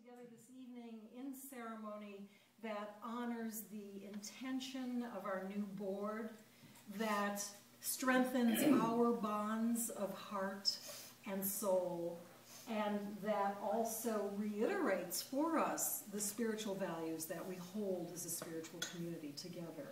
together this evening in ceremony that honors the intention of our new board, that strengthens our bonds of heart and soul, and that also reiterates for us the spiritual values that we hold as a spiritual community together.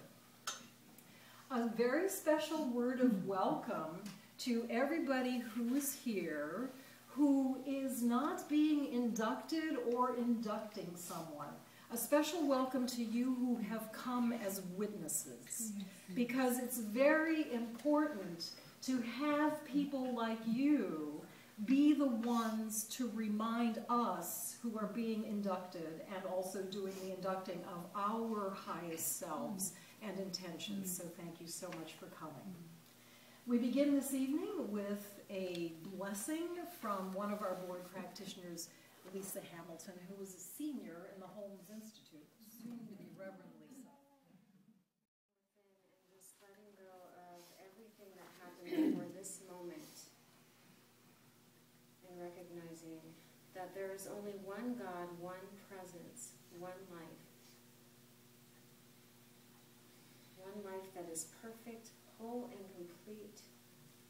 A very special word of welcome to everybody who is here who is not being inducted or inducting someone. A special welcome to you who have come as witnesses, because it's very important to have people like you be the ones to remind us who are being inducted and also doing the inducting of our highest selves and intentions. So thank you so much for coming. We begin this evening with a blessing from one of our board practitioners, Lisa Hamilton, who was a senior in the Holmes Institute, soon to be Reverend Lisa. And just letting go of everything that happened before this moment, and recognizing that there is only one God, one presence, one life. One life that is perfect, whole and complete.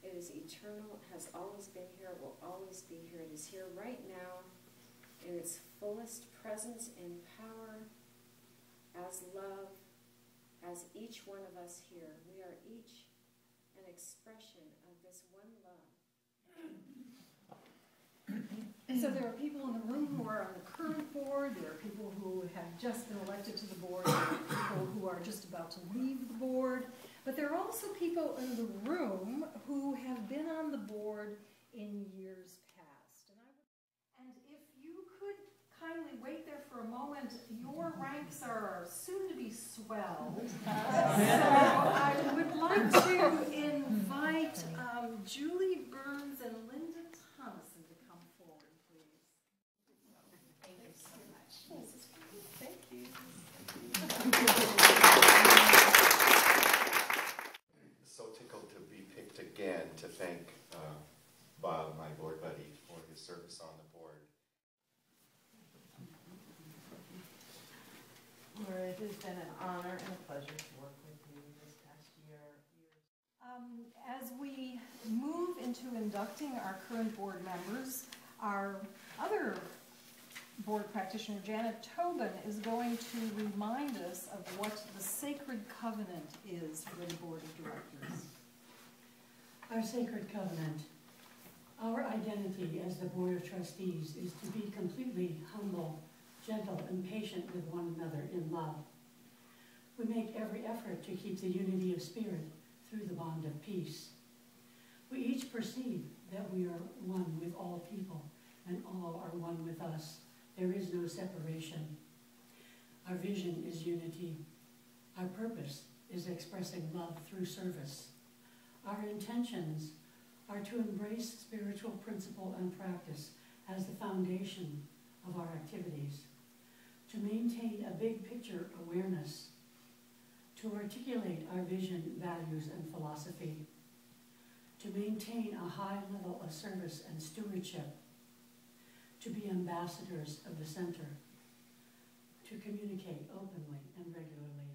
It is eternal, has always been here, will always be here. It is here right now in its fullest presence and power, as love, as each one of us here. We are each an expression of this one love. So there are people in the room who are on the current board, there are people who have just been elected to the board, there are people who are just about to leave the board, but there are also people in the room who have been on the board in years past. And if you could kindly wait there for a moment, your ranks are soon to be swelled. So I would like to invite Julie Burns and Linda Thomason to come forward, please. Thank you so much. Thank you. So tickled to be picked again to thank Bob, my board buddy, for his service on the board. Laura, it has been an honor and a pleasure to work with you this past year. As we move into inducting our current board members, our other board practitioner, Janet Tobin, is going to remind us of what the sacred covenant is for the board of directors. Our sacred covenant, our identity as the Board of Trustees, is to be completely humble, gentle, and patient with one another in love. We make every effort to keep the unity of spirit through the bond of peace. We each perceive that we are one with all people, and all are one with us. There is no separation. Our vision is unity. Our purpose is expressing love through service. Our intentions are to embrace spiritual principle and practice as the foundation of our activities, to maintain a big picture awareness, to articulate our vision, values, and philosophy, to maintain a high level of service and stewardship, to be ambassadors of the center, to communicate openly and regularly.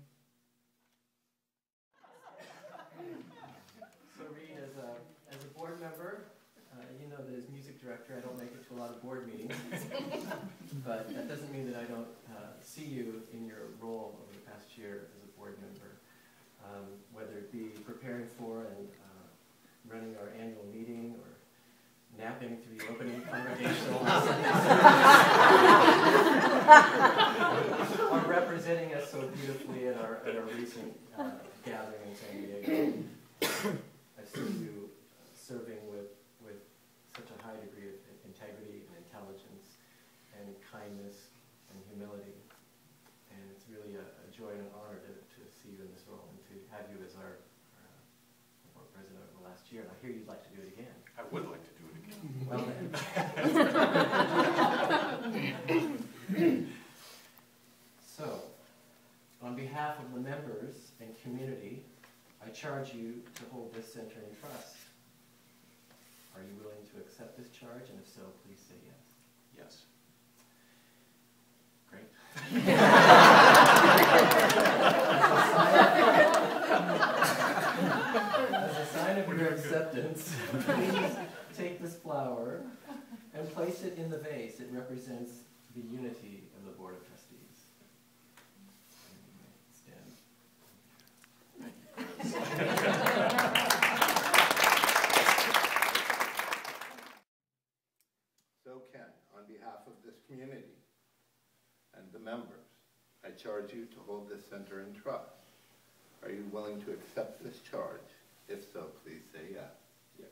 So Reed, as a board member, you know that as music director I don't make it to a lot of board meetings, but that doesn't mean that I don't see you in your role over the past year as a board member, whether it be preparing for and running our annual meeting, or napping through the opening congregational or representing us so beautifully at our recent gathering in San Diego. I see you serving with such a high degree of integrity and intelligence and kindness and humility. And it's really a joy and an honor to see you in this role and to have you as our board president over the last year. And I hear you'd like to do it again. I would like to do it again. Well then. So, on behalf of the members and community, I charge you to hold this center in trust. Are you willing to accept this charge? And if so, please say yes. Yes. sign of your acceptance, please take this flower and place it in the vase. It represents the unity of the Board of Trustees. Stand. So Ken, on behalf of this community and the members, I charge you to hold this center in trust. Are you willing to accept this charge? If so, please say yes. Yes.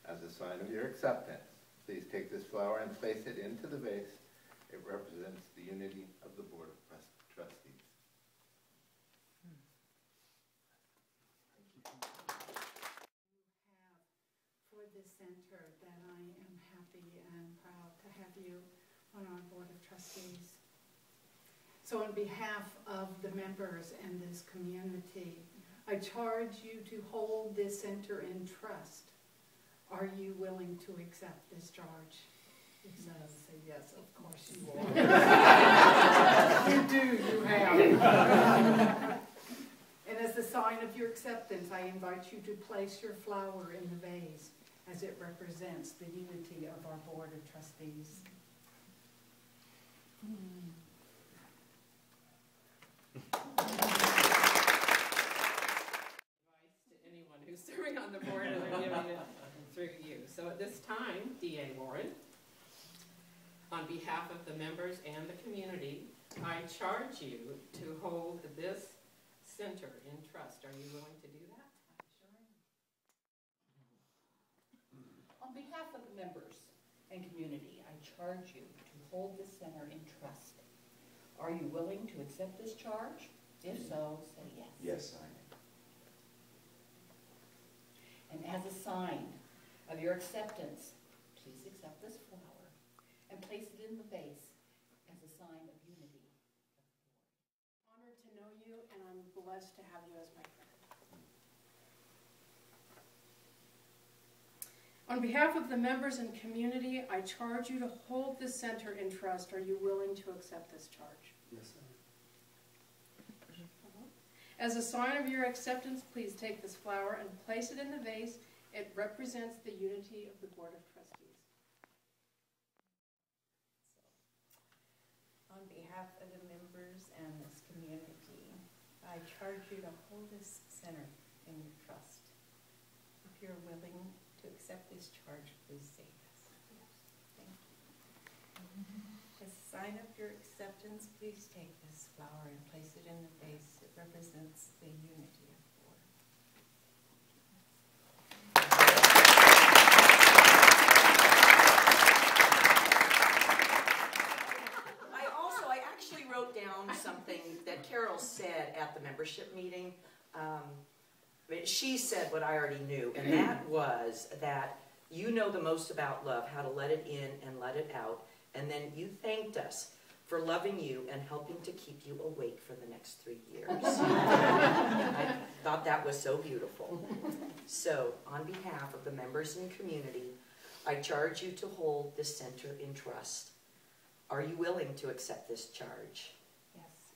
As a sign of your acceptance, please take this flower and place it into the vase. It represents the unity of the Board of Trustees. For this center that I am happy and proud to have you on our Board of Trustees. So on behalf of the members and this community, I charge you to hold this center in trust. Are you willing to accept this charge? If so, say yes, of course you are. You do, you have. And as a sign of your acceptance, I invite you to place your flower in the vase as it represents the unity of our Board of Trustees. Advice to anyone who's serving on the board, and I'm giving it through you. So at this time, D.A. Warren, on behalf of the members and the community, I charge you to hold this center in trust. Are you willing to do that? On behalf of the members and community, I charge you to hold this center in trust. Are you willing to accept this charge? If so, say yes. Yes, I am. And as a sign of your acceptance, please accept this flower and place it in the vase as a sign of unity. Honored to know you, and I'm blessed to have you as my friend. On behalf of the members and community, I charge you to hold this center in trust. Are you willing to accept this charge? Yes, I am. As a sign of your acceptance, please take this flower and place it in the vase. It represents the unity of the Board of Trustees. On behalf of the members and this community, I charge you to hold this center in your trust. If you're willing to accept this charge, please say yes. Yes. Thank you. As a sign of your acceptance, please take this flower and place it in the vase. It represents the unity of the board. I actually wrote down something that Carol said at the membership meeting. She said what I already knew, and that was that you know the most about love, how to let it in and let it out, and then you thanked us for loving you and helping to keep you awake for the next 3 years. I thought that was so beautiful. So, on behalf of the members and community, I charge you to hold this center in trust. Are you willing to accept this charge? Yes.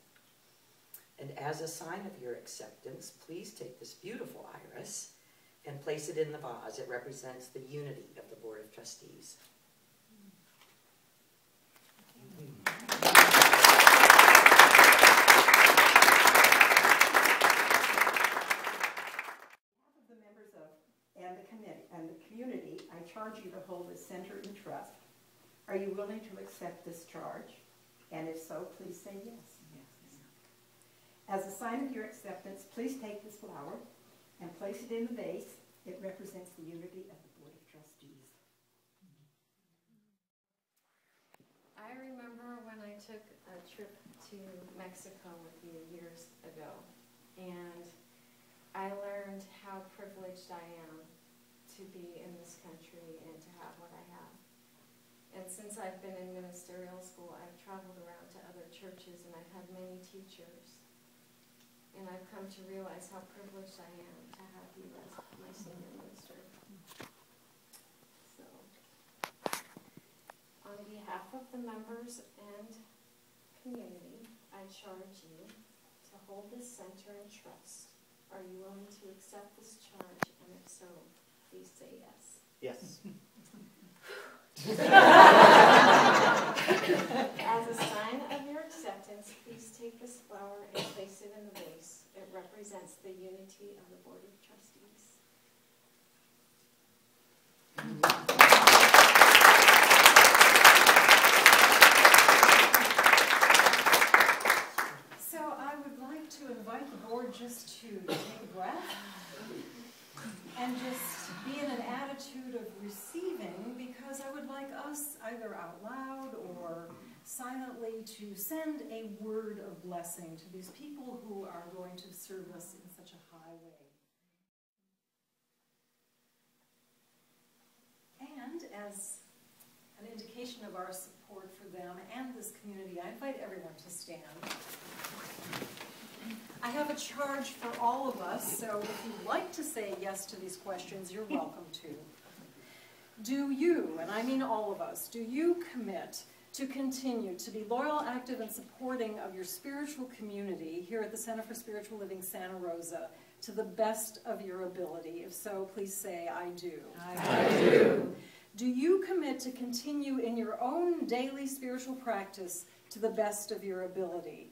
And as a sign of your acceptance, please take this beautiful iris and place it in the vase. It represents the unity of the Board of Trustees. And the community, I charge you to hold this center in trust. Are you willing to accept this charge? And if so, please say yes. Yes. As a sign of your acceptance, please take this flower and place it in the vase. It represents the unity of the Board of Trustees. I remember when I took a trip to Mexico with you years ago, and I learned how privileged I am to be in this country and to have what I have. And since I've been in ministerial school, I've traveled around to other churches and I've had many teachers. And I've come to realize how privileged I am to have you as my senior minister. So, on behalf of the members and community, I charge you to hold this center in trust. Are you willing to accept this charge? And if so, please say yes. Yes. As a sign of your acceptance, please take this flower and place it in the vase. It represents the unity of the Board of Trustees. So I would like to invite the board just to take a breath and just be in an attitude of receiving, because I would like us either out loud or silently to send a word of blessing to these people who are going to serve us in such a high way. And as an indication of our support for them and this community, I invite everyone to stand. I have a charge for all of us, so if you'd like to say yes to these questions, you're welcome to. Do you, and I mean all of us, do you commit to continue to be loyal, active, and supporting of your spiritual community here at the Center for Spiritual Living Santa Rosa to the best of your ability? If so, please say, I do. I do. Do you commit to continue in your own daily spiritual practice to the best of your ability?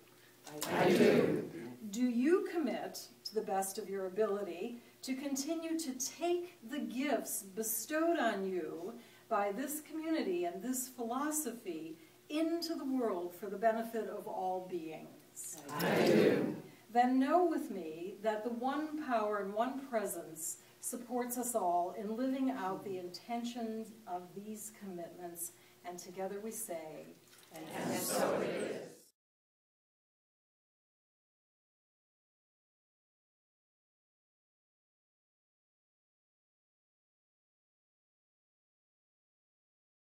I do. Do you commit, to the best of your ability, to continue to take the gifts bestowed on you by this community and this philosophy into the world for the benefit of all beings? I do. Then know with me that the one power and one presence supports us all in living out the intentions of these commitments, and together we say, and so it is.